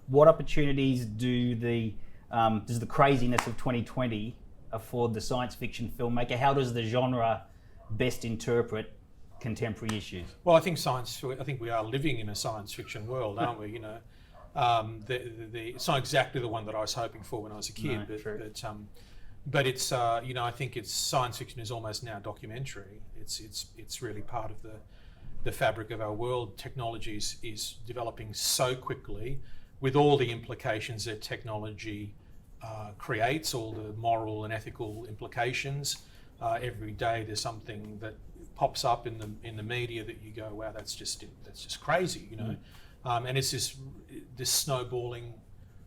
what opportunities does the craziness of 2020 afford the science fiction filmmaker? How does the genre best interpret contemporary issues? Well, I think we are living in a science fiction world, aren't we? It's not exactly the one that I was hoping for when I was a kid, but it's I think it's science fiction is almost now documentary. It's really part of the fabric of our world. Technology is developing so quickly, with all the implications that technology creates, all the moral and ethical implications. Every day there's something that pops up in the media that you go, wow, that's just crazy, and it's this snowballing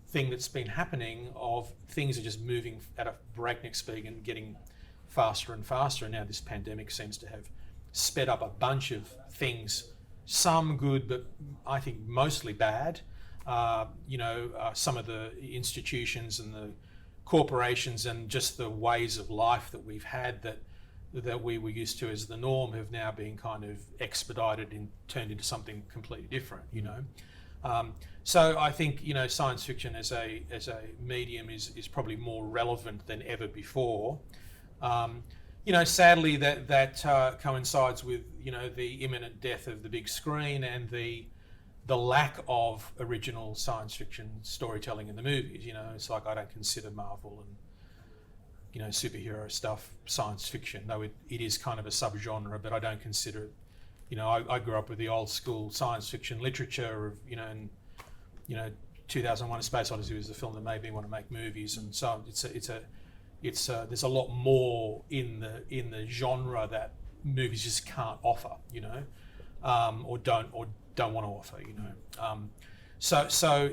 thing that's been happening of things are just moving at a breakneck speed and getting faster and faster. And now this pandemic seems to have sped up a bunch of things, some good, but I think mostly bad. Some of the institutions and the corporations and just the ways of life that we've had that we were used to as the norm have now been kind of expedited and turned into something completely different, So I think, science fiction as a medium is probably more relevant than ever before. Sadly that coincides with, the imminent death of the big screen and the lack of original science fiction storytelling in the movies. It's like I don't consider Marvel and superhero stuff science fiction, though it is kind of a subgenre, but I don't consider it. I grew up with the old school science fiction literature of, 2001: A Space Odyssey was the film that made me want to make movies, and so there's a lot more in the genre that movies just can't offer, or don't want to offer, So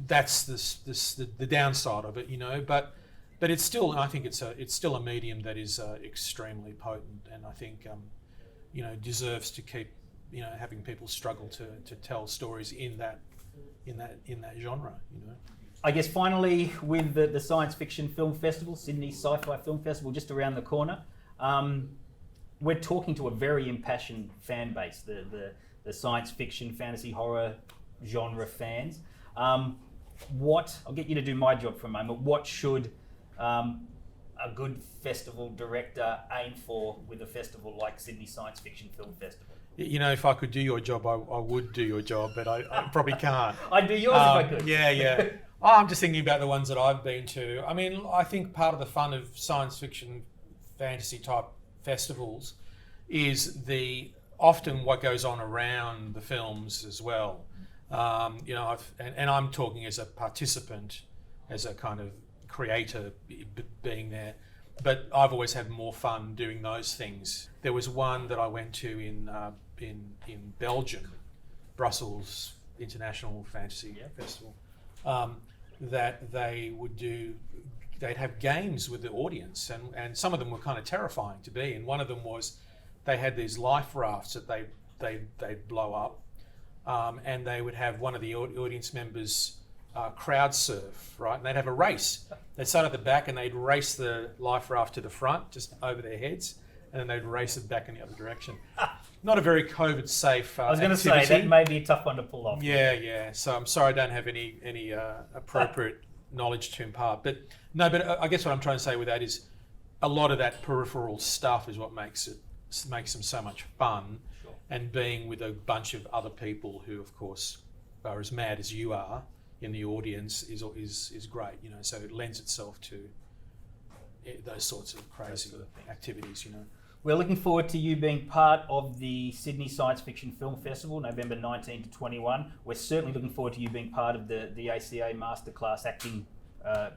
that's the downside of it, but it's still, I think it's still a medium that is extremely potent, and I think deserves to keep having people struggle to tell stories in that genre. I guess finally, with the Science Fiction Film Festival, Sydney Sci-Fi Film Festival, just around the corner, we're talking to a very impassioned fan base, the science fiction, fantasy, horror genre fans. I'll get you to do my job for a moment. What should a good festival director aim for with a festival like Sydney Science Fiction Film Festival? If I could do your job, I would do your job, but I probably can't. I'd do yours if I could. Yeah. I'm just thinking about the ones that I've been to. I mean, I think part of the fun of science fiction, fantasy type festivals is often what goes on around the films as well. And I'm talking as a participant, as a kind of creator being there, but I've always had more fun doing those things. There was one that I went to in Belgium, Brussels International Fantasy Festival, that they'd have games with the audience, and some of them were kind of terrifying to be. And one of them was they had these life rafts that they'd blow up, and they would have one of the audience members crowd surf, right? And they'd have a race. They'd start at the back and they'd race the life raft to the front, just over their heads, and then they'd race it back in the other direction. Not a very COVID safe I was going to say, that may be a tough one to pull off. Yeah. So I'm sorry I don't have any appropriate knowledge to impart. But I guess what I'm trying to say with that is a lot of that peripheral stuff is what makes them so much fun. Sure. And being with a bunch of other people who, of course, are as mad as you are in the audience is great, so it lends itself to those sorts of crazy activities, We're looking forward to you being part of the Sydney Science Fiction Film Festival, November 19 to 21. We're certainly looking forward to you being part of the ACA Masterclass Acting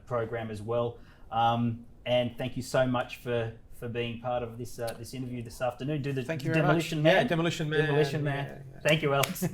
program as well. And thank you so much for being part of this interview this afternoon. Thank you Demolition very much. Man. Yeah, Demolition Man. Demolition Man. Yeah. Thank you, Alex.